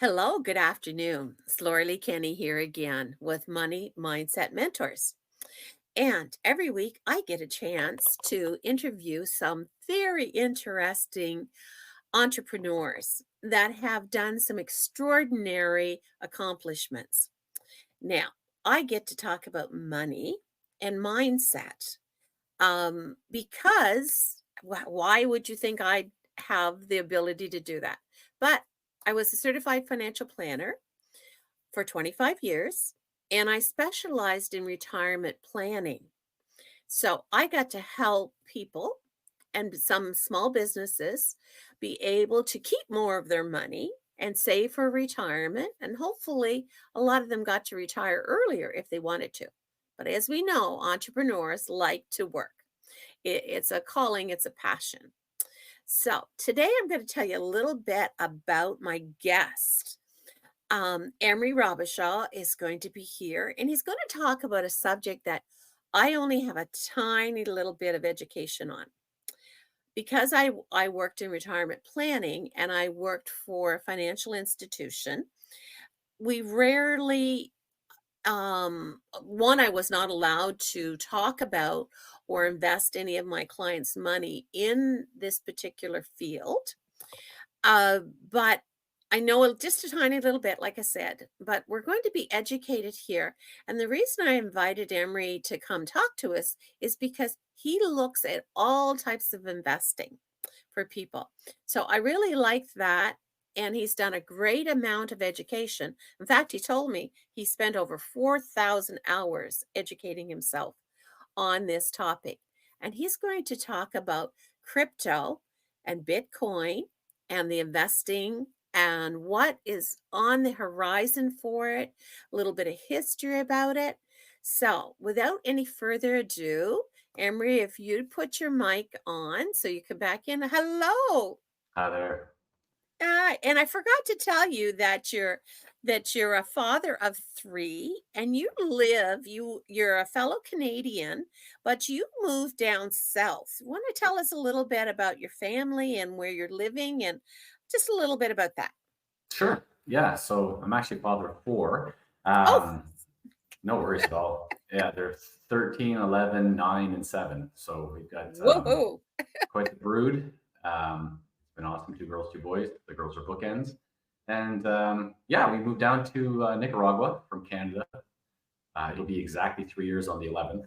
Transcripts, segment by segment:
Hello, good afternoon. It's Lori Lee Kenny here again with Money Mindset Mentors. And every week I get a chance to interview some very interesting entrepreneurs that have done some extraordinary accomplishments. Now, I get to talk about money and mindset because why would you think I'd have the ability to do that? But I was a certified financial planner for 25 years, and I specialized in retirement planning. So I got to help people and some small businesses be able to keep more of their money and save for retirement. And hopefully, a lot of them got to retire earlier if they wanted to. But as we know, entrepreneurs like to work. It's a calling, it's a passion. So today I'm going to tell you a little bit about my guest. Emery Robichaud is going to be here, and he's going to talk about a subject that I only have a tiny little bit of education on. Because I worked in retirement planning and I worked for a financial institution, we rarely, one, I was not allowed to talk about or invest any of my clients' money in this particular field. Uh, but I know just a tiny little bit, like I said, but we're going to be educated here. And the reason I invited Emery to come talk to us is because he looks at all types of investing for people. So I really like that. And he's done a great amount of education. In fact, he told me he spent over 4,000 hours educating himself on this topic. And he's going to talk about crypto and Bitcoin and the investing and what is on the horizon for it, a little bit of history about it. So, without any further ado, Emery, if you'd put your mic on so you come back in. Hello. Hi there. And I forgot to tell you that you're a father of three, and you're a fellow Canadian, but you moved down south. Want to tell us a little bit about your family and where you're living, and just a little bit about that? Sure. Yeah. So I'm actually a father of four. Oh, Um, no worries at all. Yeah, they're 13, 11, 9, and 7. So we've got woohoo! quite the brood. It's been awesome. Two girls, two boys. The girls are bookends. And yeah, we moved down to Nicaragua from Canada. It'll be exactly 3 years on the 11th.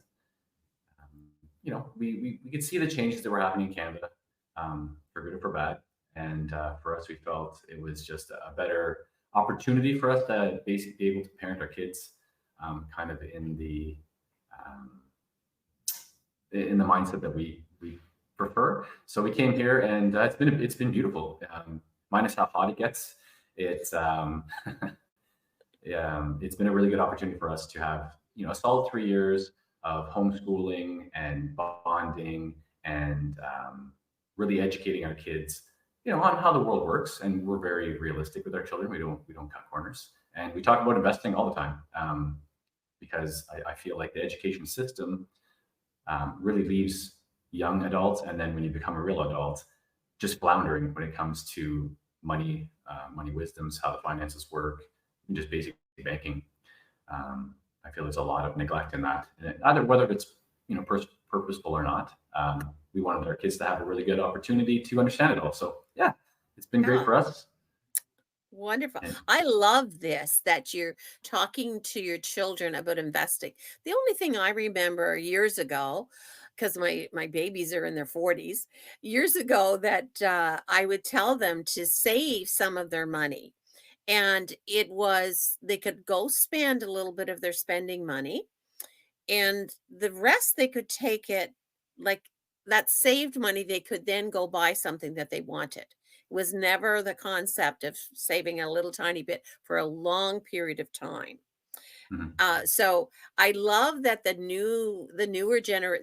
We could see the changes that were happening in Canada, for good or for bad. And for us, we felt it was just a better opportunity for us to basically be able to parent our kids, kind of um, in the mindset that we prefer. So we came here, and it's been beautiful, minus how hot it gets. It's yeah, it's been a really good opportunity for us to have a solid 3 years of homeschooling and bonding and really educating our kids, on how the world works. And we're very realistic with our children. We don't cut corners, and we talk about investing all the time, because I feel like the education system really leaves young adults, and then when you become a real adult, just floundering when it comes to money, money wisdoms, how the finances work, and just basic banking. I feel there's a lot of neglect in that, and either whether it's purposeful or not. We wanted our kids to have a really good opportunity to understand it all. So yeah, it's been great Yeah. for us. Wonderful. And I love this that you're talking to your children about investing. The only thing I remember years ago, because my babies are in their 40s, years ago that I would tell them to save some of their money. And it was they could go spend a little bit of their spending money, and the rest they could take it, like, that saved money they could then go buy something that they wanted. It was never the concept of saving a little tiny bit for a long period of time. mhm. So I love that the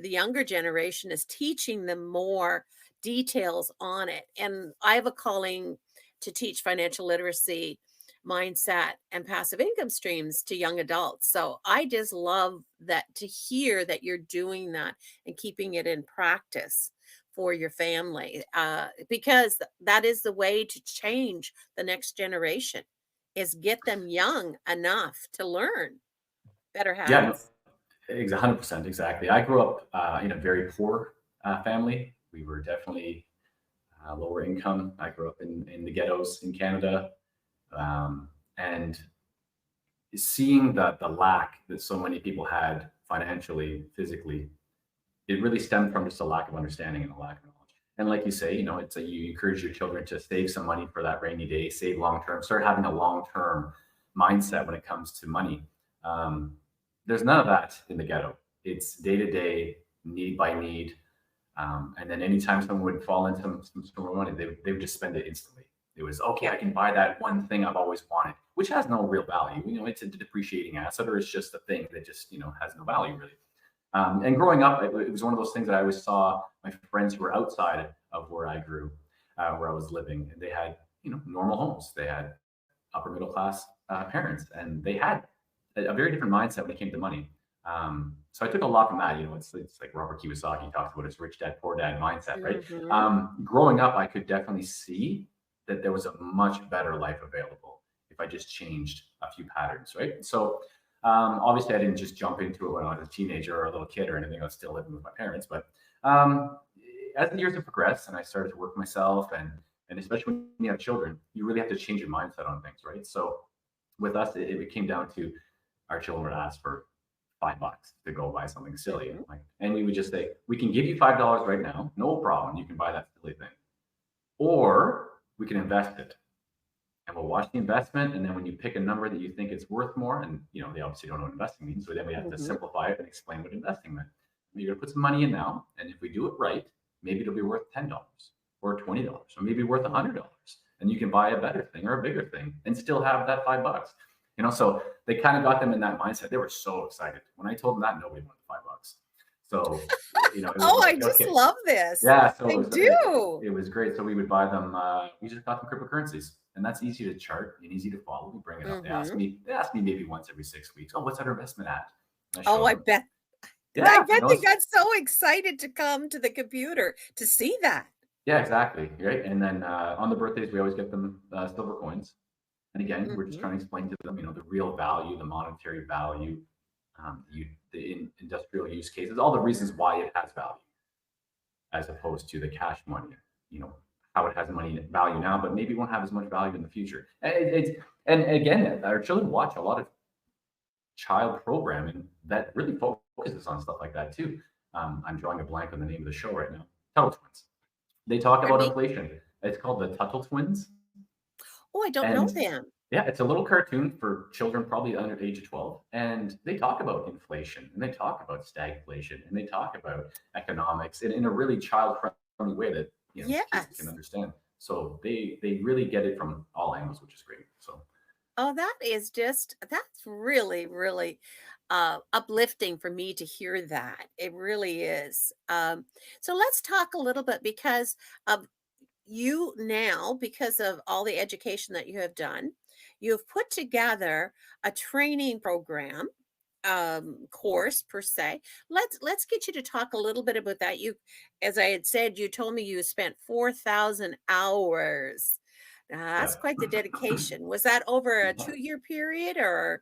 younger generation is teaching them more details on it. And I have a calling to teach financial literacy, mindset, and passive income streams to young adults. So I just love that, to hear that you're doing that and keeping it in practice for your family, because that is the way to change the next generation, is get them young enough to learn better Yeah, no, habits. 100%, exactly. I grew up in a very poor family. We were definitely lower income. I grew up in the ghettos in Canada, and seeing the lack that so many people had financially, physically, it really stemmed from just a lack of understanding and a lack of knowledge. And like you say, it's you encourage your children to save some money for that rainy day, save long term, start having a long term mindset when it comes to money. Um, there's none of that in the ghetto. It's day to day, need by need. And then anytime someone would fall into some money, they would just spend it instantly. It was okay. Yeah. I can buy that one thing I've always wanted, which has no real value. It's a depreciating asset, or it's just a thing that just has no value really. And growing up, it was one of those things that I always saw my friends who were outside of where I grew, where I was living, and they had normal homes. They had upper middle class parents, and they had a very different mindset when it came to money. So I took a lot from that. It's like Robert Kiyosaki talks about his rich dad poor dad mindset, right? Mhm. Growing up, I could definitely see that there was a much better life available if I just changed a few patterns, right? So obviously, I didn't just jump into it when I was a teenager or a little kid or anything. I was still living with my parents, but um, as the years have progressed and I started to work myself, and especially when you have children, you really have to change your mindset on things, right? So with us, it came down to our children would ask for $5 to go buy something silly, Mhm. and we would just say, we can give you $5 right now, no problem. You can buy that silly thing, or we can invest it, and we'll watch the investment. And then when you pick a number that you think it's worth more, and they obviously don't know what investing means, so then we have to Mhm. simplify it and explain what investing meant. You're going to put some money in now, and if we do it right, maybe it'll be worth $10 or $20, or maybe worth $100, and you can buy a better thing or a bigger thing and still have that $5. So they kind of got them in that mindset. They were so excited when I told them that nobody wanted $5. So it was Oh, I like, just okay, love this. yeah, so I do. it was great. So we would buy them. We just got them cryptocurrencies, and that's easy to chart and easy to follow. We bring it up. They ask Mhm. me. They ask me maybe once every 6 weeks. Oh, what's our investment at? And I Oh, show I them. bet I Yeah, bet they got so excited to come to the computer to see that. yeah, exactly. Right. And then on the birthdays, we always get them silver coins. And again, we're just Mhm. trying to explain to them, the real value, the monetary value, industrial use cases, all the reasons why it has value, as opposed to the cash money. You know how it has money value now, but maybe won't have as much value in the future. And again, our children watch a lot of child programming that really focuses on stuff like that too. I'm drawing a blank on the name of the show right now. Tuttle Twins. They talk Pardon about me? inflation. It's called the Tuttle Twins, Oh, I don't know and them. yeah, it's a little cartoon for children probably under the age of 12. And they talk about inflation, and they talk about stagflation, and they talk about economics in a really child friendly way that kids can Yes. understand. So they really get it from all angles, which is great. So Oh, that's really, really, uplifting for me to hear that. It really is. So let's talk a little bit because of you now, because of all the education that you have done, you've put together a training program, course per se. Let's get you to talk a little bit about that. You, as I had said, you told me you spent 4,000 hours. Now, that's yeah. quite the dedication. Was that over a 2-year period or?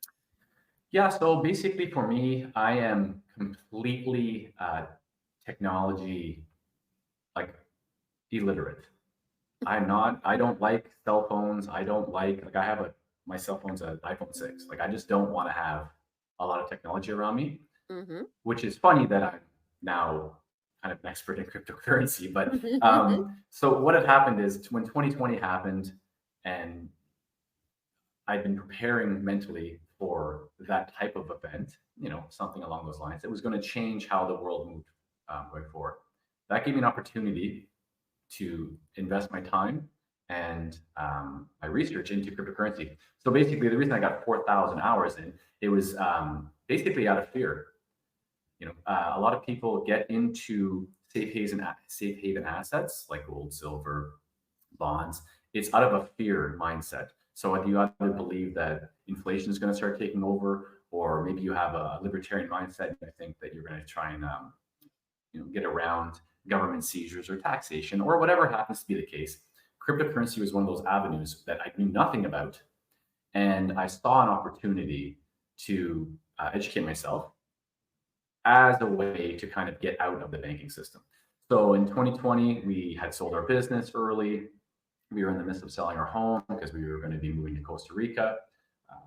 Yeah, so basically for me, I am completely technology like illiterate. I don't like cell phones. I don't like I have my cell phone's an iPhone 6. Like I just don't want to have a lot of technology around me, Mhm. which is funny that I'm now kind of an expert in cryptocurrency. But so what had happened is when 2020 happened, and I'd been preparing mentally for that type of event, something along those lines. It was going to change how the world moved going forward. That gave me an opportunity to invest my time and my research into cryptocurrency. So basically, the reason I got 4,000 hours in, it was basically out of fear. A lot of people get into safe haven assets like gold, silver, bonds. It's out of a fear mindset. So if you either believe that inflation is going to start taking over, or maybe you have a libertarian mindset and you think that you're going to try and get around government seizures or taxation or whatever happens to be the case. Cryptocurrency was one of those avenues that I knew nothing about, And I saw an opportunity to educate myself as a way to kind of get out of the banking system. So in 2020, we had sold our business early. We were in the midst of selling our home because we were going to be moving to Costa Rica.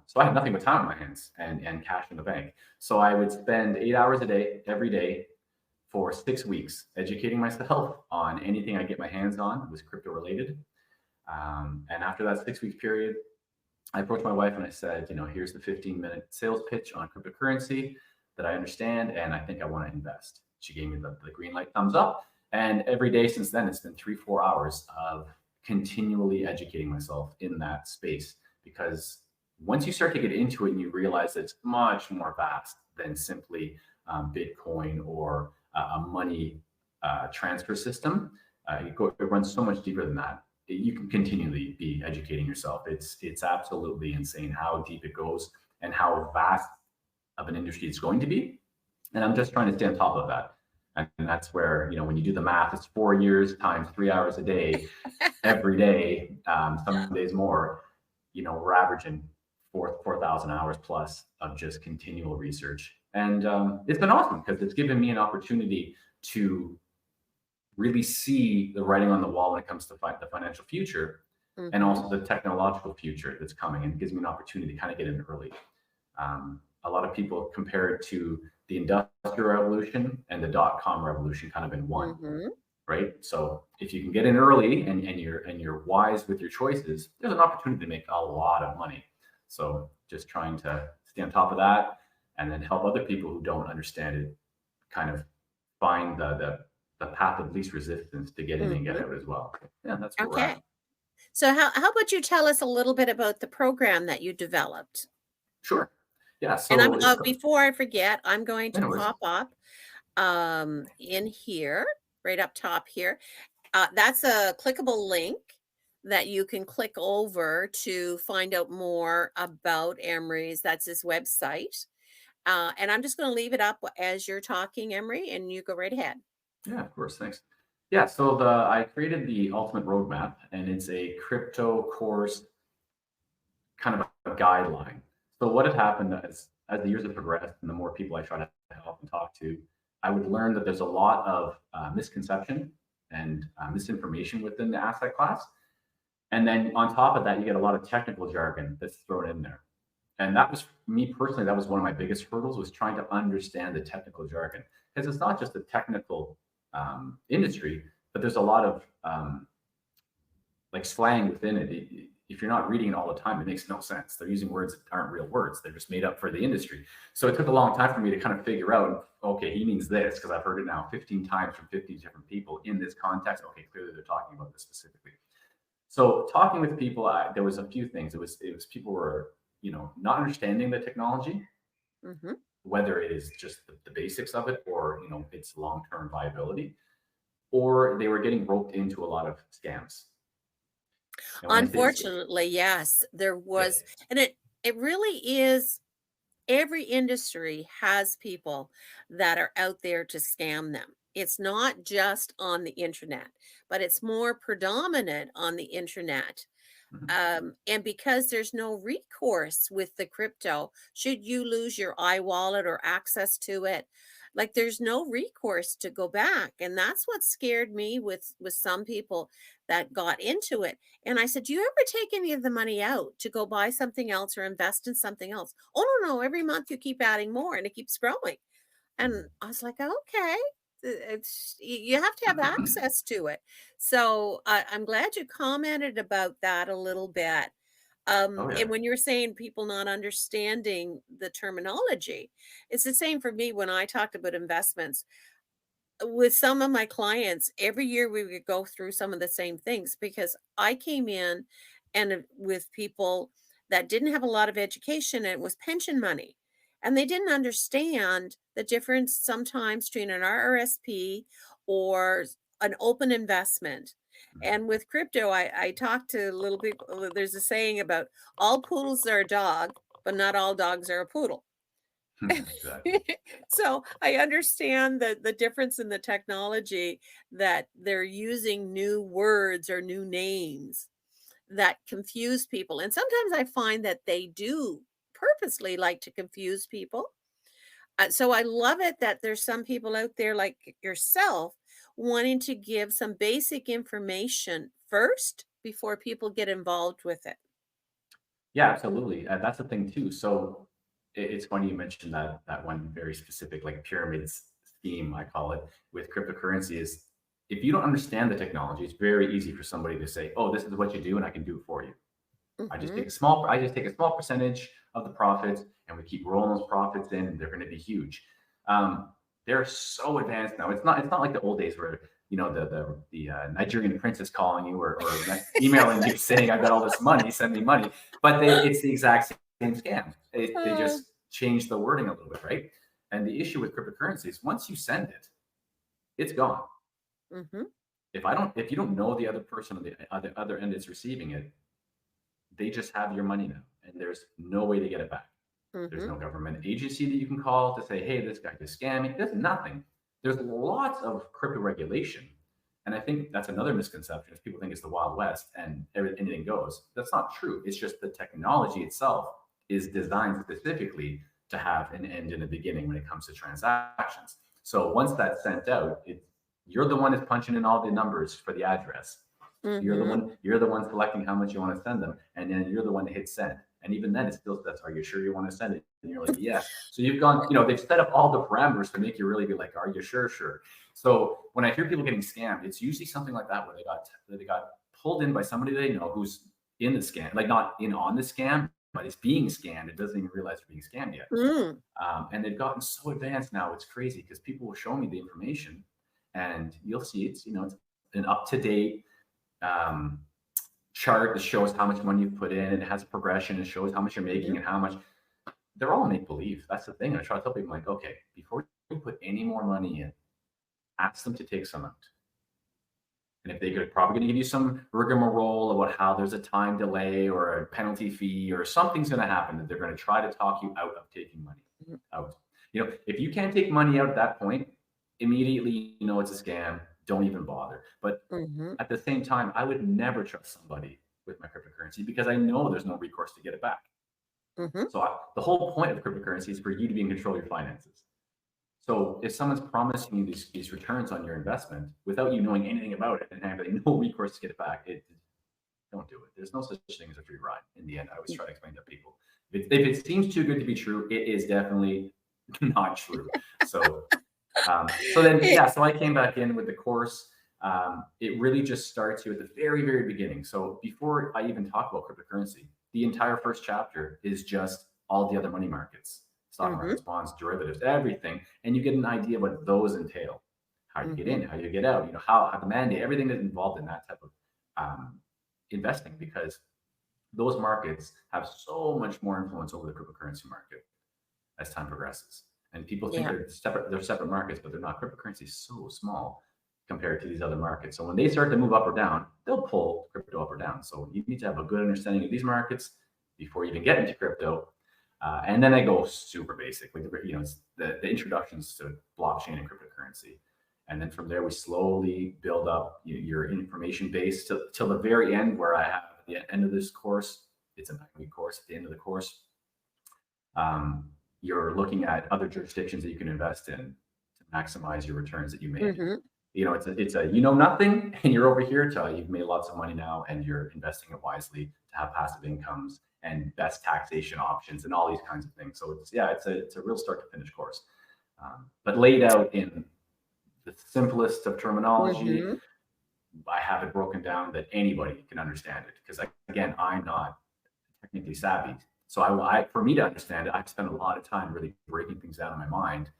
So I had nothing but time in my hands and cash in the bank. So I would spend 8 hours a day, every day, for 6 weeks, educating myself on anything I get my hands on that was crypto related. And after that 6 week period, I approached my wife and I said, here's the 15-minute sales pitch on cryptocurrency that I understand and I think I want to invest. She gave me the green light thumbs up. And every day since then, it's been 3, 4 hours of continually educating myself in that space. Because once you start to get into it and you realize that it's much more vast than simply Bitcoin or a money transfer system, it runs so much deeper than that. You can continually be educating yourself. It's absolutely insane how deep it goes and how vast of an industry it's going to be. And I'm just trying to stay on top of that. And that's where, when you do the math, it's 4 years times 3 hours a day, every day, some days more, we're averaging 4,000 hours plus of just continual research. And it's been awesome because it's given me an opportunity to really see the writing on the wall when it comes to the financial future and Mhm. also the technological future that's coming. And it gives me an opportunity to kind of get in early. A lot of people compare it to the industrial revolution and the dot-com revolution kind of in one, Mhm. right? So if you can get in early and you're wise with your choices, there's an opportunity to make a lot of money. So just trying to stay on top of that and then help other people who don't understand it kind of find the path of least resistance to get in and get Mhm. out as well. Yeah, that's where we're at. Okay. So how about you tell us a little bit about the program that you developed? Sure. Yeah. And So it's before I forget, I'm going to anyways. pop up in here, right up top here. That's a clickable link that you can click over to find out more about Emery's. That's his website. And I'm just going to leave it up as you're talking, Emery, and you go right ahead. Yeah, of course. Thanks. Yeah. So I created the ultimate roadmap, and it's a crypto course kind of a guideline. So what had happened as the years have progressed, and the more people I try to help and talk to, I would learn that there's a lot of misconception and misinformation within the asset class. And then on top of that, you get a lot of technical jargon that's thrown in there. And that was me personally, that was one of my biggest hurdles was trying to understand the technical jargon. Because it's not just a technical industry, but there's a lot of like slang within it. If you're not reading it all the time, it makes no sense. They're using words that aren't real words. They're just made up for the industry. So it took a long time for me to kind of figure out, okay, he means this because I've heard it now 15 times from 50 different people in this context. Okay, clearly they're talking about this specifically. So talking with people, there was a few things. It was people were not understanding the technology, Hmm. whether it is just the basics of it or its long term viability, or they were getting roped into a lot of scams. And when I say Unfortunately, yes, there yeah, was, and it really is. Every industry has people that are out there to scam them. It's not just on the internet, but it's more predominant on the internet. mhm, And because there's no recourse with the crypto, should you lose your iWallet or access to it, like there's no recourse to go back. And that's what scared me with some people that got into it. And I said, "Do you ever take any of the money out to go buy something else or invest in something else?" "Oh, no, no, every month you keep adding more and it keeps growing." And I was like, "Okay." You have to have mhm. access to it. So I'm glad you commented about that a little bit. Oh And yeah. when you're saying people not understanding the terminology, it's the same for me when I talked about investments with some of my clients. Every year we would go through some of the same things because I came in and with people that didn't have a lot of education, and it was pension money. And they didn't understand the difference sometimes between an RRSP or an open investment. Mhm. And with crypto, I talked to little people. There's a saying about all poodles are a dog, but not all dogs are a poodle. Exactly. So I understand the difference in the technology that they're using new words or new names. that confuse people. And sometimes I find that they do purposely like to confuse people. So I love it that there's some people out there like yourself wanting to give some basic information first before people get involved with it. Yeah, absolutely. That's the thing too. So it's funny you mentioned that one very specific like pyramids scheme, I call it, with cryptocurrency is if you don't understand the technology, it's very easy for somebody to say, "Oh, this is what you do, and I can do it for you." Mhm. I just take a small percentage of the profits, and we keep rolling those profits in, and they're going to be huge. They're so advanced now. It's not like the old days where the Nigerian prince is calling you or emailing you saying I've got all this money, send me money. But it's the exact same scam. They Uh, just changed the wording a little bit, right? And the issue with cryptocurrency is once you send it, it's gone. mhm, If you don't know the other person on the other end is receiving it, they just have your money now, and there's no way to get it back. There's mhm, no government agency that you can call to say, hey, this guy is scamming. There's nothing. There's lots of crypto regulation. And I think that's another misconception is people think it's the Wild West and anything goes. That's not true. It's just the technology itself is designed specifically to have an end and a beginning when it comes to transactions. So once that's sent out, you're the one that's punching in all the numbers for the address. mhm. You're the one selecting how much you want to send them, and then you're the one that hits send. And even then, it still says, "Are you sure you want to send it?" And you're like, "Yes." So you've gone, they've set up all the parameters to make you really be like, "Are you sure?" Sure. So when I hear people getting scammed, it's usually something like that where they got pulled in by somebody they know who's in the scam, like not in on the scam, but is being scammed. It doesn't even realize they're being scammed yet. Mm, And they've gotten so advanced now, it's crazy because people will show me the information, and you'll see it's an up to date um, chart that shows how much money you've put in. It has a progression. It shows how much you're making mhm, and how much. They're all make believe. That's the thing. I try to tell people like, okay, before you put any more money in, ask them to take some out. And if they could probably going to give you some rigmarole about how there's a time delay or a penalty fee or something's going to happen that they're going to try to talk you out of taking money mhm, out. If you can't take money out at that point, immediately you know it's a scam. Don't even bother. But mhm, at the same time, I would never trust somebody with my cryptocurrency because I know there's no recourse to get it back. mhm, So the whole point of cryptocurrency is for you to be in control of your finances. So if someone's promising you these returns on your investment without you knowing anything about it and having no recourse to get it back, don't do it. There's no such thing as a free ride. In the end, I always try to explain to people if it seems too good to be true, it is definitely not true. So then, eh, yeah, so I came back in with the course. It really just starts you at the very, very beginning. So before I even talk about cryptocurrency, the entire first chapter is just all the other money markets, stock mhm, markets, bonds, derivatives, everything. And you get an idea what those entail, how you get mhm, in, how you get out, how the mandate, everything that's involved in that type of um, investing, because those markets have so much more influence over the cryptocurrency market as time progresses. And people think yeah, they're separate markets, but they're not. Cryptocurrency is so small compared to these other markets. So when they start to move up or down, they'll pull crypto up or down. So you need to have a good understanding of these markets before you even get into crypto. And then I go super basic, like it's the introductions to blockchain and cryptocurrency. And then from there, we slowly build up your information base till the very end, where I have at the end of this course, it's a 9-week course. At the end of the course, um, you're looking at other jurisdictions that you can invest in to maximize your returns that you made. mhm, It's a nothing, and you're over here till you've made lots of money now, and you're investing it wisely to have passive incomes and best taxation options and all these kinds of things. So it's a real start to finish course, but laid out in the simplest of terminology. mhm, I have it broken down that anybody can understand it because again, I'm not technically savvy. So for me to understand it, I've spent a lot of time really breaking things down in my mind.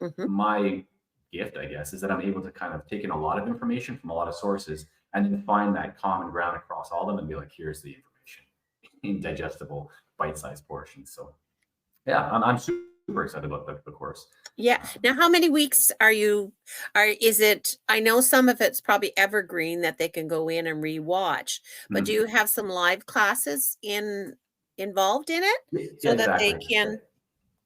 mhm. My gift, I guess, is that I'm able to kind of take in a lot of information from a lot of sources and then find that common ground across all of them and be like, here's the information in digestible, bite-sized portions. So yeah, I'm super excited about the course. Yeah. Um, Now, how many weeks is it, I know some of it's probably evergreen that they can go in and rewatch, but do mhm. you have some live classes involved in it Yeah, so that they exactly. can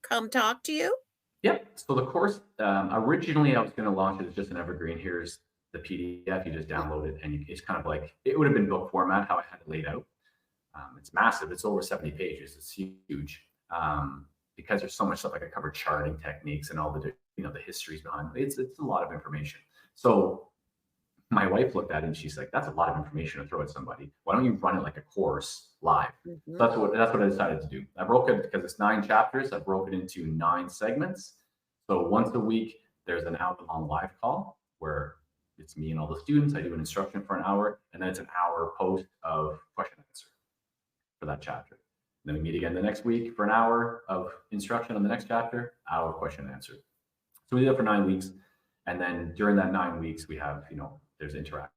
come talk to you? Yep. So the course, originally I was going to launch it as just an evergreen. Here's the PDF. You just Mm. download it, and it's kind of like it would have been book format how I had it laid out. It's massive. It's over 70 pages. It's huge. Because there's so much stuff. Like I covered charting techniques and all the the histories behind it. It's a lot of information. So my wife looked at it and she's like, "That's a lot of information to throw at somebody. Why don't you run it like a course live?" Mhm. That's what I decided to do. I broke it because it's 9 chapters. I broke it into 9 segments. So once a week, there's an hour-long live call where it's me and all the students. I do an instruction for an hour, and then it's an hour post of question and answer for that chapter. Then we meet again the next week for an hour of instruction on the next chapter, hour question and answer. So we do that for 9 weeks. And then during that 9 weeks, we have, there's interactive.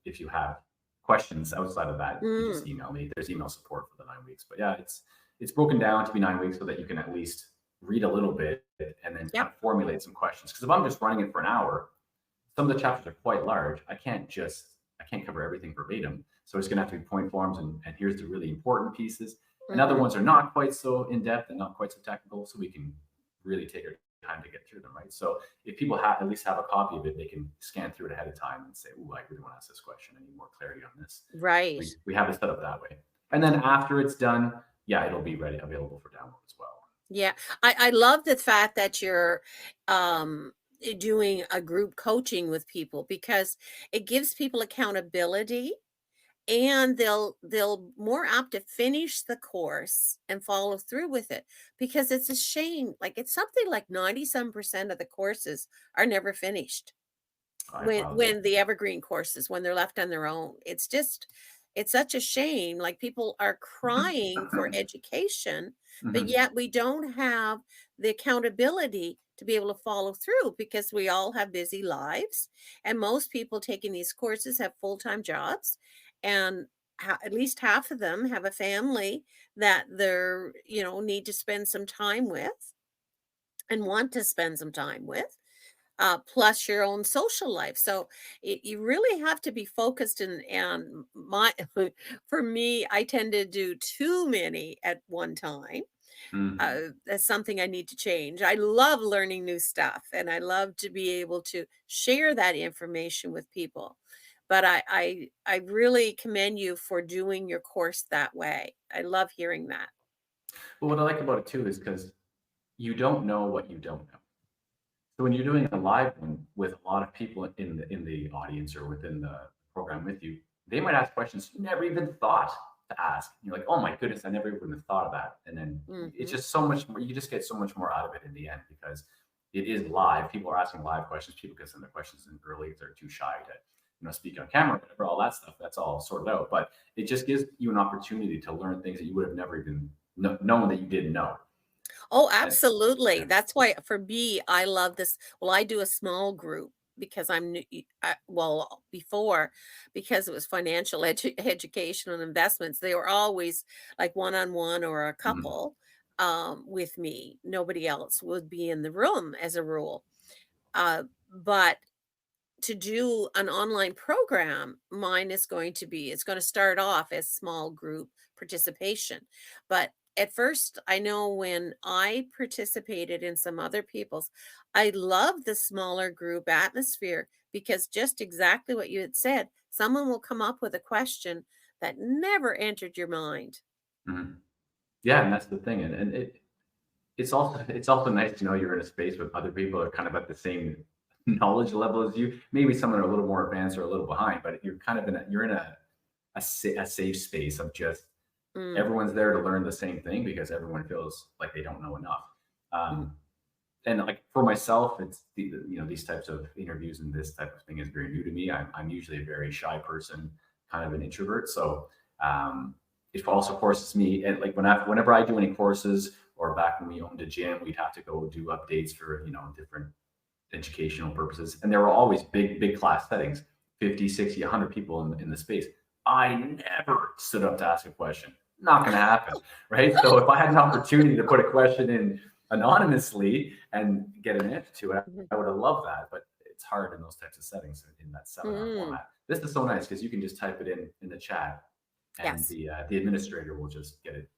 If you have questions outside of that, you just Mm. email me. There's email support for the 9 weeks. But yeah, it's broken down to be 9 weeks so that you can at least read a little bit and then kind Yep. of formulate some questions. Because if I'm just running it for an hour, some of the chapters are quite large. I can't cover everything verbatim. So it's going to have to be point forms, and here's the really important pieces. And other Mhm. ones are not quite so in depth and not quite so technical, so we can really take our time to get through them, right? So if people at least have a copy of it, they can scan through it ahead of time and say, "Ooh, I really want to ask this question. I need more clarity on this." Right. We have it set up that way, and then after it's done, yeah, it'll be ready available for download as well. Yeah. I love the fact that you're doing a group coaching with people because it gives people accountability, and they'll more apt to finish the course and follow through with it, because it's a shame, like it's something like 97% of the courses are never finished. I apologize. When the evergreen courses, when they're left on their own, it's such a shame. Like, people are crying for education, but Mhm. yet we don't have the accountability to be able to follow through, because we all have busy lives, and most people taking these courses have full-time jobs, and at least half of them have a family that they're, need to spend some time with and want to spend some time with, plus your own social life. So you really have to be focused. And my, for me, I tend to do too many at one time. Mhm. That's something I need to change. I love learning new stuff, and I love to be able to share that information with people. But I really commend you for doing your course that way. I love hearing that. But what I like about it too is because you don't know what you don't know. So when you're doing a live one with a lot of people in the audience or within the program with you, they might ask questions you never even thought to ask. You're like, "Oh my goodness, I never even have thought of that." And then it's Hmm. just so much more. You just get so much more out of it in the end because it is live. People are asking live questions. People can send their questions in early if they're too shy to speak on camera, whatever, all that stuff. That's all sorted out. But it just gives you an opportunity to learn things that you would have never even known that you didn't know. Oh, And absolutely. yeah. That's why for me, I love this. Well, I do a small group because I'm new. Well, before, because it was financial education and investments, they were always like one on one or a Mhm. couple with me. Nobody else would be in the room as a rule. But to do an online program, mine is going to be, it's going to start off as small group participation. But at first, I know when I participated in some other people's, I love the smaller group atmosphere, because just exactly what you had said, someone will come up with a question that never entered your mind. Mhm. Yeah, and that's the thing, and it's also nice to know you're in a space with other people that are kind of at the same knowledge level as you. Maybe some are a little more advanced or a little behind, but you're kind of in a safe space of just Mm, everyone's there to learn the same thing because everyone feels like they don't know enough. mm, And like for myself, it's these types of interviews and this type of thing is very new to me. I'm usually a very shy person, kind of an introvert. So it also forces me, and like whenever I do any courses or back when we owned a gym, we'd have to go do updates for different educational purposes, and there were always big class settings, 50, 60, 100 people in the space. I never stood up to ask a question. Not going to happen, right? So if I had an opportunity to put a question in anonymously and get an answer to it, mhm, I would have loved that. But it's hard in those types of settings in that seminar mm. format. This is so nice because you can just type it in the chat, and Yes. the administrator will just get it,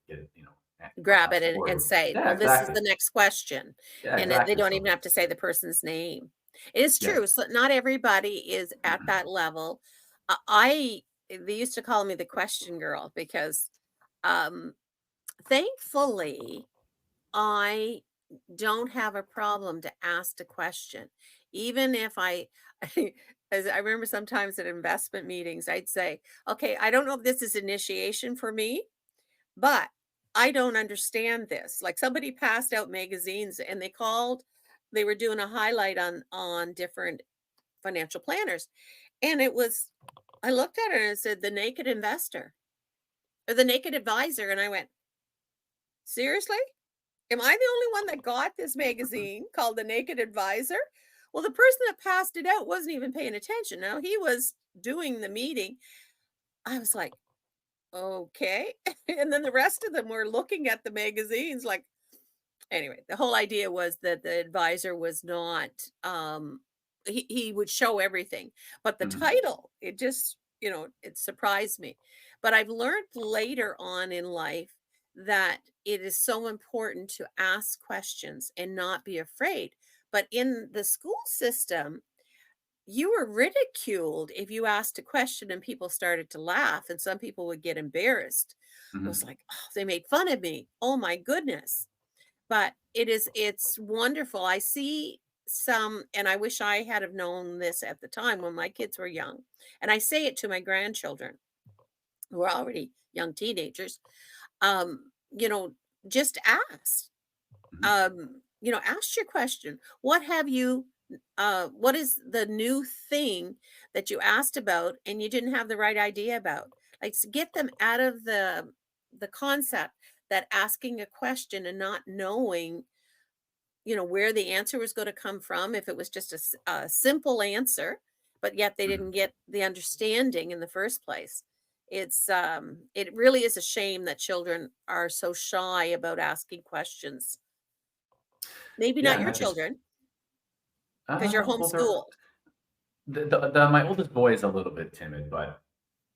Grab it pass and forward. say, Yeah, well, this is exactly. the next question. Yeah, And they exactly. don't even So have to say the person's name. It's Yes. true. So not everybody is at that level. I they used to call me the question girl because um thankfully I don't have a problem to ask a question. Even if as I remember sometimes at investment meetings, I'd say, okay, I don't know if this is initiation for me, but I don't understand this. Like somebody passed out magazines and they were doing a highlight on different financial planners. And I looked at it and it said the naked investor or the naked advisor. And I went, seriously? Am I the only one that got this magazine called The Naked Advisor? Well, the person that passed it out wasn't even paying attention. Now he was doing the meeting. I was like, okay. And then the rest of them were looking at the magazines like, anyway, the whole idea was that the advisor was not he would show everything. But the Mhm. title, it just, it surprised me. But I've learned later on in life that it is so important to ask questions and not be afraid. But in the school system, you were ridiculed if you asked a question and people started to laugh and some people would get embarrassed. It was Mhm. like, oh, they made fun of me. Oh my goodness. But it's wonderful. I see some and I wish I had have known this at the time when my kids were young. And I say it to my grandchildren who are already young teenagers. You know, just ask. Mhm. Ask your question. What is the new thing that you asked about and you didn't have the right idea about? Like get them out of the concept that asking a question and not knowing where the answer was going to come from if it was just a simple answer, but yet they didn't Mhm. get the understanding in the first place. It really is a shame that children are so shy about asking questions. Maybe Yeah, not and your I just children because you're well, they're homeschooled. my oldest boy is a little bit timid, but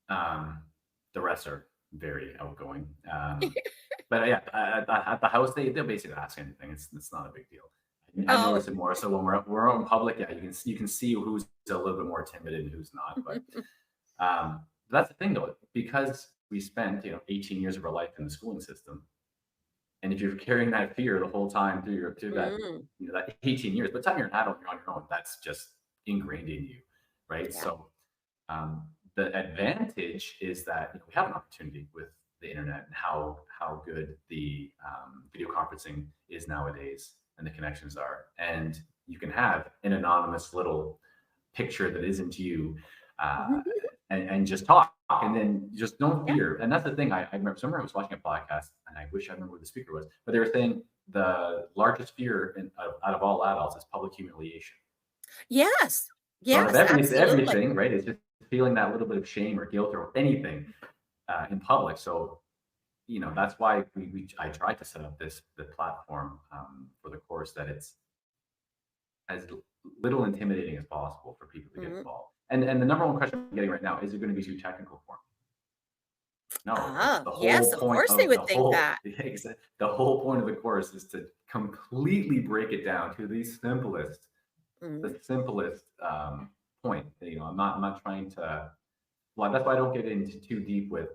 um, the rest are very outgoing. But yeah, at the house, they'll basically ask anything. It's not a big deal. I Oh. notice it more so when we're out in public. Yeah, you can see who's a little bit more timid and who's not. But that's the thing though, because we spent 18 years of our life in the schooling system, and if you're carrying that fear the whole time through that Mm, that 18 years, by the time you're an adult, you're on your own. That's just ingrained in you, right? yeah. So the advantage is that we have an opportunity with the internet and how good the video conferencing is nowadays and the connections are, and you can have an anonymous little picture that isn't you, uh, and just talk, and then just no Yeah. fear. And that's the thing. I remember somewhere I was watching a podcast, and I wish I remember who the speaker was, but they were saying the largest fear out of all adults is public humiliation. Yes. So out of Yes, absolutely. everything, right, it's just feeling that little bit of shame or guilt or anything in public. So that's why I tried to set up the platform for the course, that it's as little intimidating as possible for people to get Mhm. involved. And the number one question I'm getting right now is it going to be too technical for me? No, it's Ah, the yes, whole of point course they of would think that. the whole point of the course is to completely break it down to Mhm. the simplest point. I'm not trying to. Well, that's why I don't get into too deep with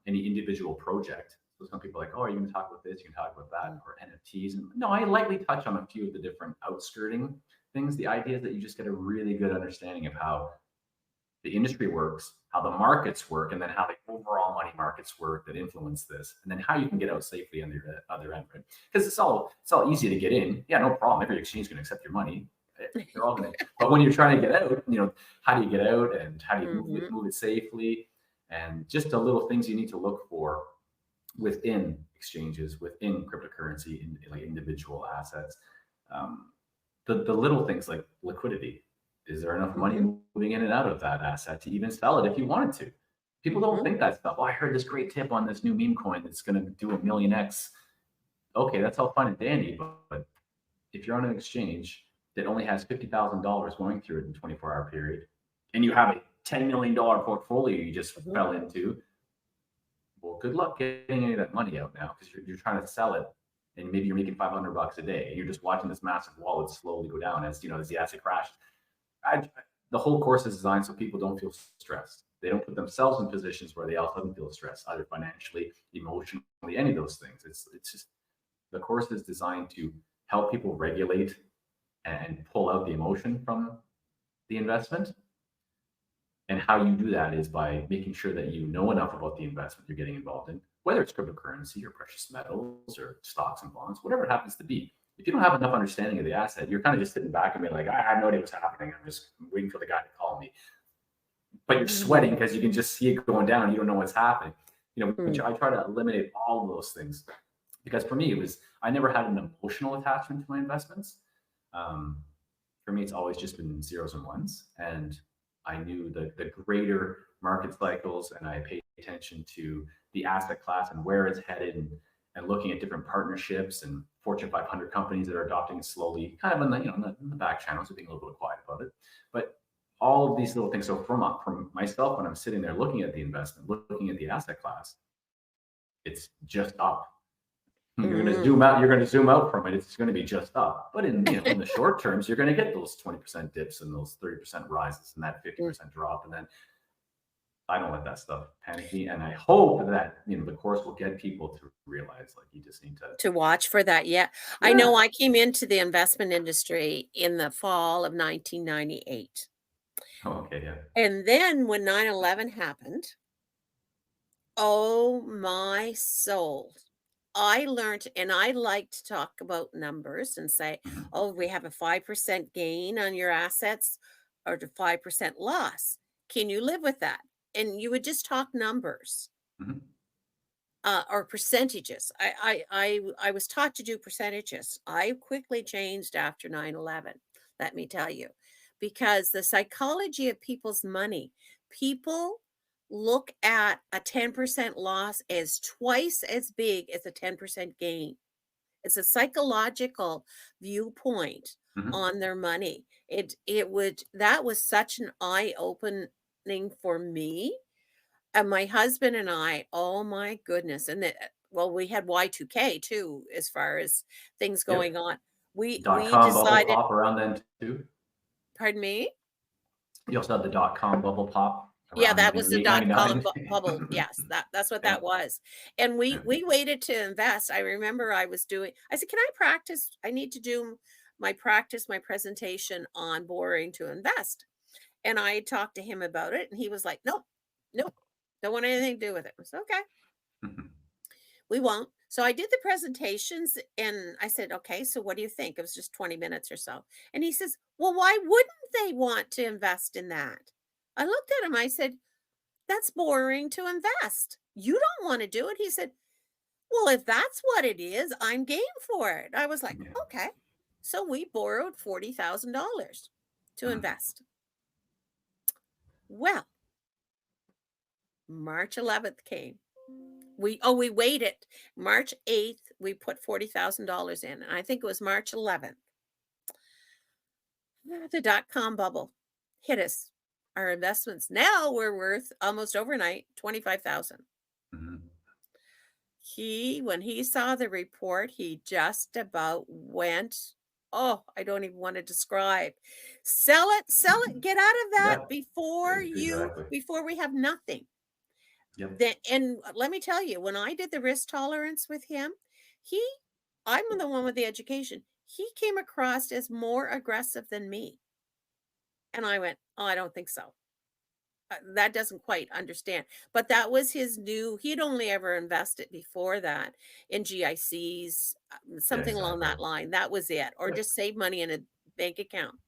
any individual project. So some people are like, oh, are you going to talk about this? You can talk about that, Mm, or NFTs. And no, I lightly touch on a few of the different outskirting things. The idea is that you just get a really good understanding of how the industry works, how the markets work, and then how the overall money markets work that influence this, and then how you can get out safely on the other end, right? Because it's all easy to get in. Yeah, no problem. Every exchange is going to accept your money. They're all going to. But when you're trying to get out, how do you get out, and how do you mhm, move it safely, and just the little things you need to look for within exchanges, within cryptocurrency, in like individual assets. Um, the little things like liquidity. Is there enough money mhm, moving in and out of that asset to even sell it if you wanted to? People don't mhm, think that stuff. Oh, I heard this great tip on this new meme coin that's going to do a million X. Okay, that's all fine and dandy, but if you're on an exchange that only has $50,000 going through it in a 24-hour period, and you have a $10 million portfolio you just mhm. fell into, well, good luck getting any of that money out now because you're trying to sell it and maybe you're making $500 a day, and you're just watching this massive wallet slowly go down as as the asset crashed. I, the whole course is designed so people don't feel stressed. They don't put themselves in positions where they also don't feel stressed, either financially, emotionally, any of those things. It's just the course is designed to help people regulate and pull out the emotion from the investment. And how you do that is by making sure that you know enough about the investment you're getting involved in, whether it's cryptocurrency or precious metals or stocks and bonds, whatever it happens to be. If you don't have enough understanding of the asset, you're kind of just sitting back and being like, I have no idea what's happening. I'm just waiting for the guy to call me. But you're sweating Mhm. because you can just see it going down. You don't know what's happening. Which Mm. I try to eliminate all of those things, because for me, I never had an emotional attachment to my investments. Um, for me, it's always just been zeros and ones. And I knew the greater market cycles, and I paid attention to the asset class and where it's headed, and looking at different partnerships and Fortune 500 companies that are adopting it slowly, kind of in the, in the back channels, being a little bit quiet about it. But all of these little things. So from myself, when I'm sitting there looking at the investment, looking at the asset class, it's just up. You're going to Mm. zoom out. You're going to zoom out from it. It's going to be just up. But in the short terms, you're going to get those 20% dips and those 30% rises and that Mm. 50% drop. And then I don't let that stuff panic me. And I hope that the course will get people to realize, like, you just need to. To watch for that, yeah. I know Yeah. I came into the investment industry in the fall of 1998. Oh, okay. Yeah. And then when 9/11 happened, oh my soul. I learned, and I like to talk about numbers and say, Hmm. oh, we have a 5% gain on your assets or a 5% loss. Can you live with that? And you would just talk numbers. Hmm. Or percentages. I was taught to do percentages. I quickly changed after 9/11. Let me tell you, because the psychology of people's money, people look at a 10% loss as twice as big as a 10% gain. It's a psychological viewpoint Hmm. on their money. It would that was such an eye opening for me, and my husband and I, oh my goodness, and well, we had Y2K too, as far as things Yep. going on. We .com bubble decided, pop around then too. pardon me? You also had the .com bubble pop Yeah, around that was the 98, dot com 99. bubble. Yes, that's what Yeah. that was. And we Yeah. we waited to invest. I remember I said, "Can I practice? I need to do my presentation on borrowing to invest." And I talked to him about it, and he was like, "Nope, nope, don't want anything to do with it." I said, "Okay." We won't. So I did the presentations and I said, okay, so what do you think? It was just 20 minutes or so. And he says, well, why wouldn't they want to invest in that? I looked at him. I said, that's boring to invest. You don't want to do it. He said, well, if that's what it is, I'm game for it. I was like, Yeah. okay. So we borrowed $40,000 to Mhm. invest. Well, March 11th came. We waited. March 8th, we put $40,000 in, and I think it was March 11th. The dot-com bubble hit us. Our investments now were worth almost overnight 25,000. Mhm. When he saw the report, he just about went, oh, I don't even want to describe. Sell it, get out of that Yeah. Exactly. before we have nothing. Yep. Then, and let me tell you, when I did the risk tolerance with him, he I'm the one with the education. He came across as more aggressive than me. And I went, "Oh, I don't think so." That doesn't quite understand. But that was his new he'd only ever invested before that in GICs, Yeah, something along exactly. that line. That was it, or Yep. just save money in a bank account.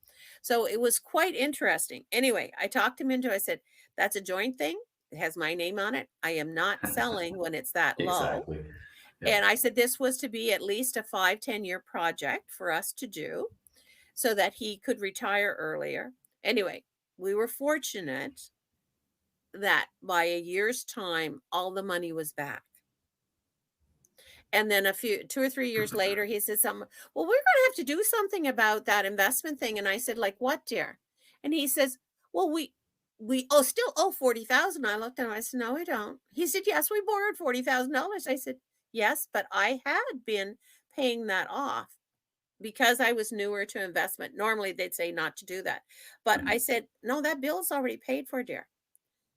So it was quite interesting. Anyway, I talked him into I said, "That's a joint thing. It has my name on it. I am not selling when it's that low." Exactly. And Yep. I said this was to be at least a 5-10 year project for us to do so that he could retire earlier. Anyway, we were fortunate that by a year's time, all the money was back. And then 2 or 3 years later, he said something, well, we're going to have to do something about that investment thing. And I said, like what, dear? And he says, well, we still owe 40,000. I looked at him. I said, no, we don't. He said, yes, we borrowed $40,000. I said, yes, but I had been paying that off because I was newer to investment. Normally, they'd say not to do that. But I Mhm. said, "No, that bill's already paid for, dear."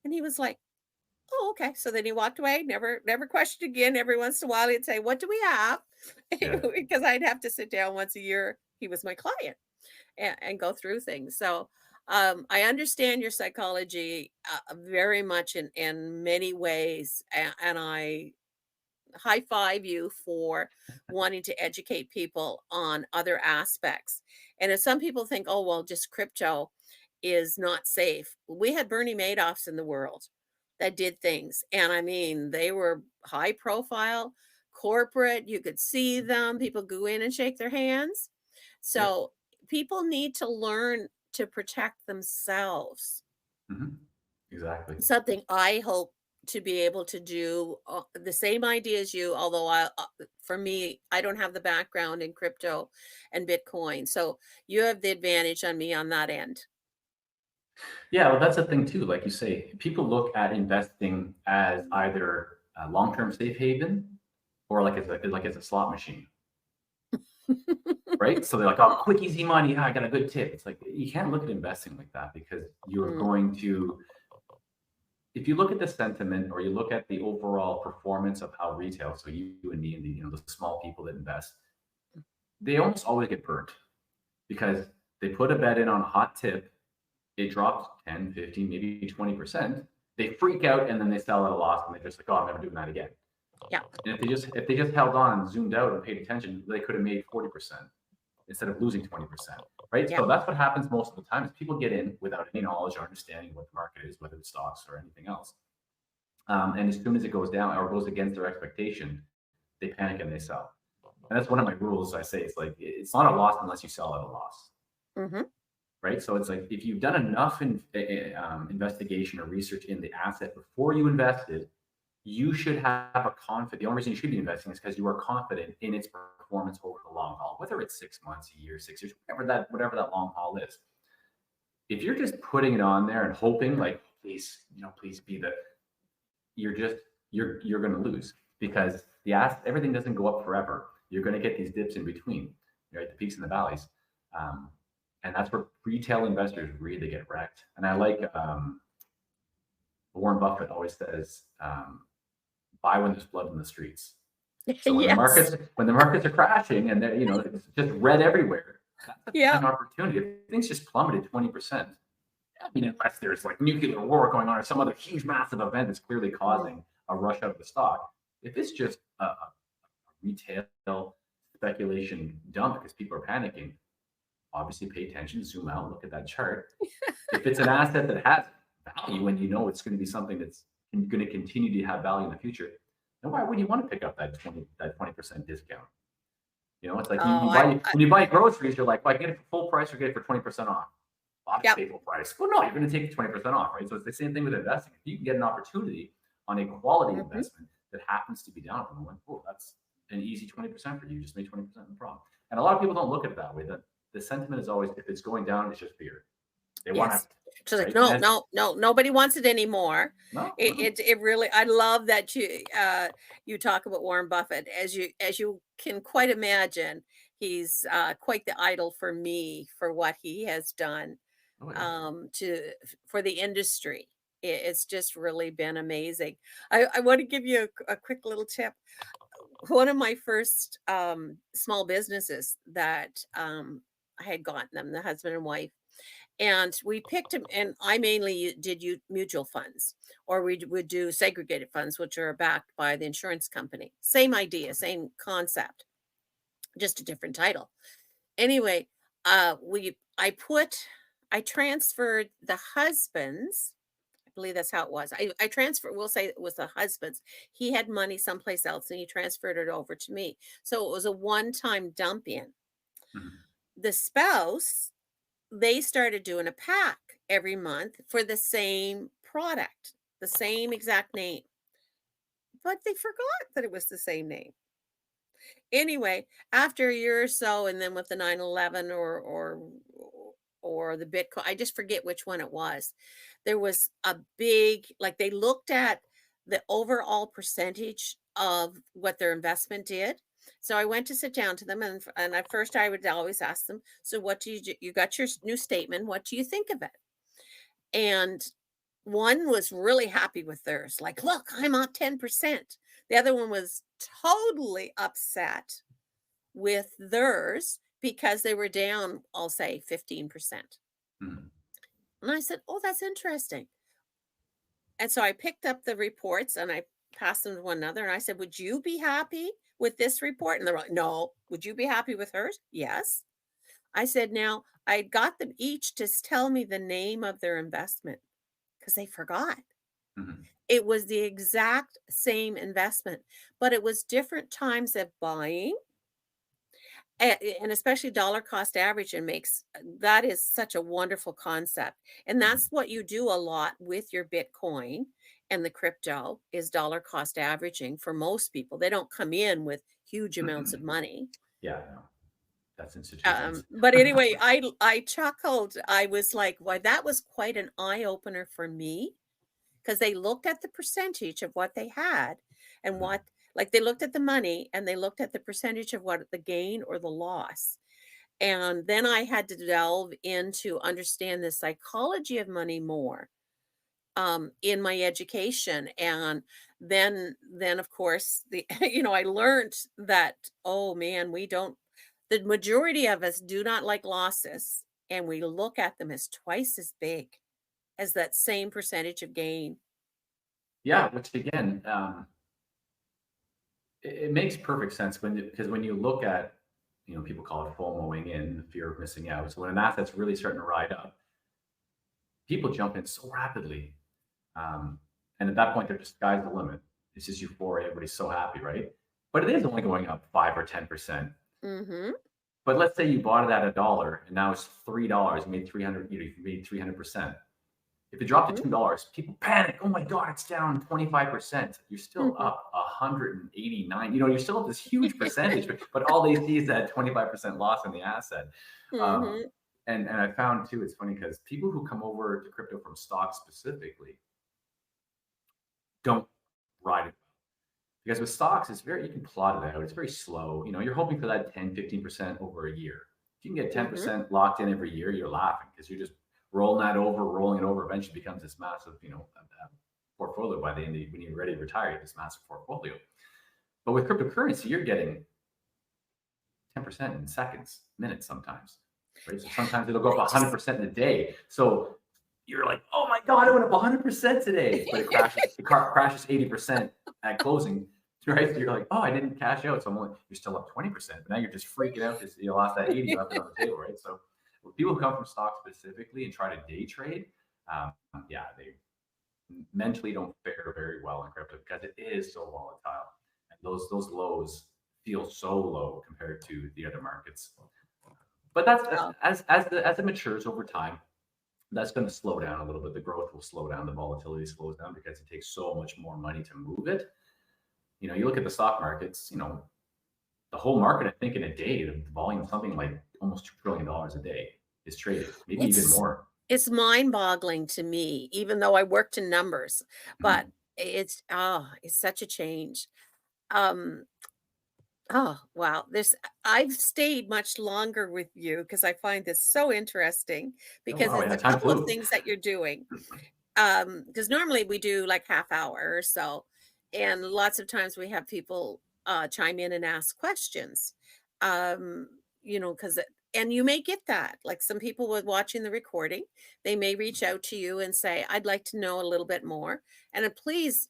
And he was like, "Oh, okay." So then he walked away, never questioned again. Every once in a while, he'd say, "What do we have?" Yeah. Because I'd have to sit down once a year. He was my client and go through things. So I understand your psychology very much in many ways, and I high five you for wanting to educate people on other aspects. And if some people think, oh, well, just crypto is not safe, we had Bernie Madoffs in the world that did things. And I mean, they were high profile, corporate, you could see them, people go in and shake their hands. Yeah. So people need to learn to protect themselves. Mhm. Exactly. Something I hope to be able to do, the same idea as you, although for me, I don't have the background in crypto and Bitcoin. So you have the advantage on me on that end. Yeah, well, that's the thing too. Like you say, people look at investing as either a long-term safe haven or like it's a slot machine, right? So they're like, "Oh, quick, easy money. I got a good tip." It's like you can't look at investing like that because you're Mm, going to, if you look at the sentiment or you look at the overall performance of how retail, so you and me and the small people that invest, they almost always get burnt because they put a bet in on a hot tip. It drops 10, 15, maybe 20%. They freak out and then they sell at a loss and they're just like, oh, I'm never doing that again. yeah. And if they just held on and zoomed out and paid attention, they could have made 40% instead of losing 20%. Right. Yeah. So that's what happens most of the time is people get in without any knowledge or understanding what the market is, whether it's stocks or anything else. And as soon as it goes down or goes against their expectation, they panic and they sell. And that's one of my rules. I say it's like it's not a loss unless you sell at a loss, Hmm. right? So it's like if you've done enough investigation or research in the asset before you invested, you should have a confident. The only reason you should be investing is because you are confident in its performance over the long haul, whether it's 6 months, a year, 6 years, whatever that long haul is. If you're just putting it on there and hoping, like, please, please be the, you're just you're going to lose because everything doesn't go up forever. You're going to get these dips in between, right? The peaks and the valleys. Um, and that's where retail investors really get wrecked. And I like Warren Buffett always says, "Buy when there's blood in the streets." So when the Yes. markets when the markets are crashing and it's just red everywhere, that's a Yeah. buying opportunity. If things just plummeted 20%, I mean, unless there's like nuclear war going on or some other huge massive event that's clearly Mm, causing a rush out of the stock. If it's just a retail speculation dump because people are panicking, obviously pay attention, zoom out, look at that chart. If it's an asset that has value and you know it's going to be something that's going to continue to have value in the future, then why would you want to pick up that 20% discount? It's like oh, you buy when you buy groceries, you're like, well, I can get it for full price or get it for 20% off. yep. Obviously, full price. Well, no, you're going to take 20% off, right? So it's the same thing with investing. If you can get an opportunity on a quality Hmm. investment that happens to be down at the moment, oh, that's an easy 20% for you. You just made 20% in the problem. And a lot of people don't look at it that way. That the sentiment is always, if it's going down, it's just fear. They want Yes. out, She's like, right? And "No, as no, no, nobody wants it anymore." no, no, It really, I love that you talk about Warren Buffett. As you can quite imagine, he's quite the idol for me for what he has done oh yeah, to for the industry. It's just really been amazing. I want to give you a quick little tip. One of my first small businesses that I had gotten them, the husband and wife, and we picked them, and I mainly did mutual funds, or would do segregated funds, which are backed by the insurance company. Same idea, okay. same concept, just a different title. Anyway, we I transferred the husband's. I believe that's how it was. I transferred. We'll say it was the husband's. He had money someplace else, and he transferred it over to me. So it was a one-time dump in. Mhm. The spouse, they started doing a pack every month for the same product, the same exact name, but they forgot that it was the same name. Anyway, after a year or so, and then with the 9/11 or the Bitcoin, I just forget which one it was. There was a big, like they looked at the overall percentage of what their investment did. So I went to sit down to them, and at first I would always ask them, "So what do you got your new statement? What do you think of it?" And one was really happy with theirs, like, "Look, I'm up 10%." The other one was totally upset with theirs because they were down, I'll say 15%. Mhm. And I said, "Oh, that's interesting." And so I picked up the reports and I passed them to one another and I said, "Would you be happy with this report?" And they're like, "No." "Would you be happy with hers?" "Yes." I said, "Now, I got them each to tell me the name of their investment because they forgot. Mhm. It was the exact same investment, but it was different times of buying, and especially dollar cost averaging makes that is such a wonderful concept, and that's Mhm. what you do a lot with your Bitcoin and the crypto is dollar cost averaging for most people. They don't come in with huge amounts of Mhm. money. Yeah, no, that's institutions. But anyway, I chuckled. I was like, "Why, that was quite an eye opener for me." Because they looked at the percentage of what they had and Mhm. what like, they looked at the money and they looked at the percentage of what the gain or the loss. And then I had to delve into understand the psychology of money more, in my education, and then, of course, the I learned that, oh, man, we don't the majority of us do not like losses, and we look at them as twice as big as that same percentage of gain. Yeah, which again, it makes perfect sense because when you look at, people call it FOMOing in, the fear of missing out. So when an asset's really starting to ride up, people jump in so rapidly. Um, and at that point, they're just sky's the limit. It's just euphoria. Everybody's so happy, right? But it is only going up 5 or 10%. Mhm. But let's say you bought it at $1 and now it's $3. You made 300. You made 300%. If it dropped to Mhm. $2, people panic. Oh my God, it's down 25%. You're still Mhm. up 189. You're still up this huge percentage, but all they see is that 25% loss in the asset. Um, Mhm. and I found too, it's funny because people who come over to crypto from stocks specifically don't ride it. Because with stocks, you can plot it out. It's very slow. You're hoping for that 10, 15% over a year. If you can get Mhm. 10% locked in every year, you're laughing because you're just rolling it over. Eventually becomes this massive, portfolio by the end of when you're ready to retire, you have this massive portfolio. But with cryptocurrency, you're getting 10% in seconds, minutes sometimes, right? So Yeah, sometimes it'll go up I just 100% in a day. So you're like, oh my God, it went up 100% today, but it crashes, crashes 80% at closing, right? So you're like, oh, I didn't cash out. So you're still up 20%, but now you're just freaking out because you lost that 80, you left it on the table, right? So people who come from stocks specifically and try to day trade, yeah, they mentally don't fare very well in crypto because it is so volatile. And those lows feel so low compared to the other markets. But that's oh, as it matures over time, that's going to slow down a little bit. The growth will slow down, the volatility slows down because it takes so much more money to move it. You look at the stock markets, the whole market, I think in a day, the volume something like almost $2 trillion a day is traded, maybe even it's more. it's mind-boggling to me, even though I worked in numbers, but Mhm. it's such a change. Um, oh, wow, I've stayed much longer with you because I find this so interesting Oh because wow, it's yeah, a time couple of flew. things that you're doing. Because normally we do like half hour or so, and lots of times we have people chime in and ask questions. Um, because and you may get that. Like some people with watching the recording, they may reach out to you and say, "I'd like to know a little bit more." And please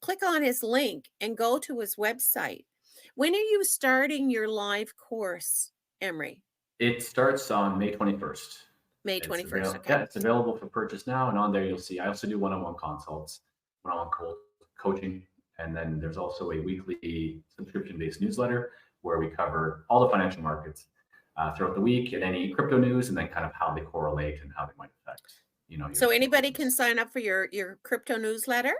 click on his link and go to his website. When are you starting your live course, Emery? It starts on May 21st. May It's 21st. available. Okay. Yeah, it's available for purchase now, and on there you'll see. I also do one-on-one consults, one-on-one coaching, and then there's also a weekly subscription-based newsletter where we cover all the financial markets throughout the week and any crypto news, and then kind of how they correlate and how they might affect, So your anybody can business. sign up for your crypto newsletter?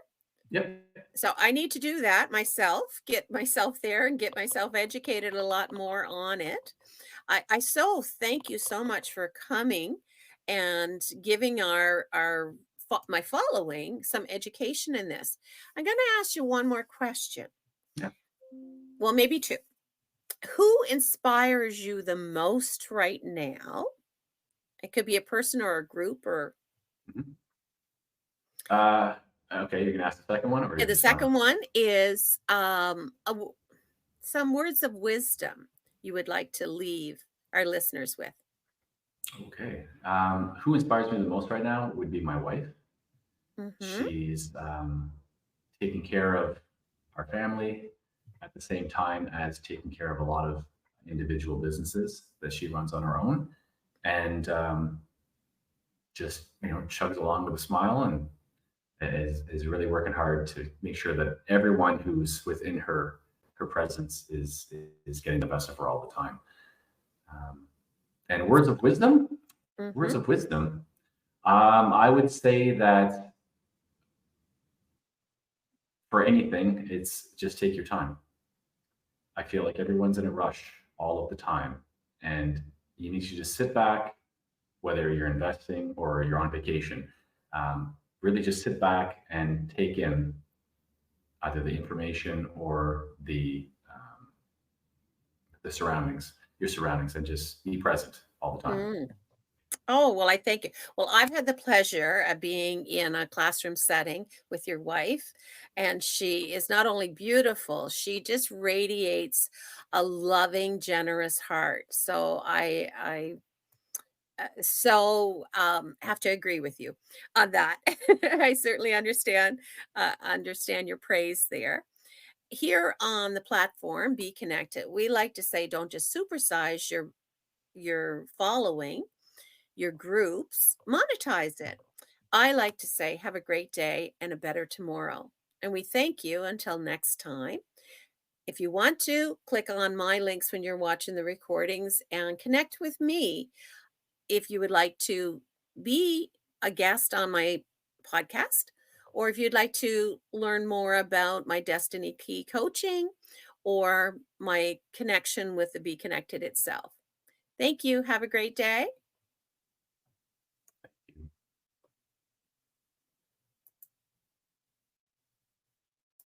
Yep. So I need to do that myself, get myself there and get myself educated a lot more on it. I so thank you so much for coming and giving my following some education in this. I'm going to ask you one more question. Yeah. Well, maybe two. Who inspires you the most right now? It could be a person or a group or Mhm. Uh, okay, you're gonna ask the second one, or and you the just want second one is, some words of wisdom you would like to leave our listeners with. to? Okay. Who inspires me the most right now would be my wife. Mhm. She's taking care of our family at the same time as taking care of a lot of individual businesses that she runs on her own, and just chugs along with a smile and is really working hard to make sure that everyone who's within her presence is getting the best of her all the time. Um, and words Mhm. of wisdom. I would say that for anything, it's just take your time. I feel like everyone's in a rush all of the time, and you need to just sit back, whether you're investing or you're on vacation. Really, just sit back and take in either the information or the surroundings, your surroundings, and just be present all the time. Mm. Oh, well, I thank you. Well, I've had the pleasure of being in a classroom setting with your wife, and she is not only beautiful, she just radiates a loving, generous heart. So I have to agree with you on that. I certainly understand your praise there. Here on the platform, Be Connected, we like to say don't just supersize your following, your groups, monetize it. I like to say, have a great day and a better tomorrow. And we thank you until next time. If you want to, click on my links when you're watching the recordings and connect with me if you would like to be a guest on my podcast, or if you'd like to learn more about my Destiny Key coaching or my connection with the Be Connected itself. Thank you. Have a great day.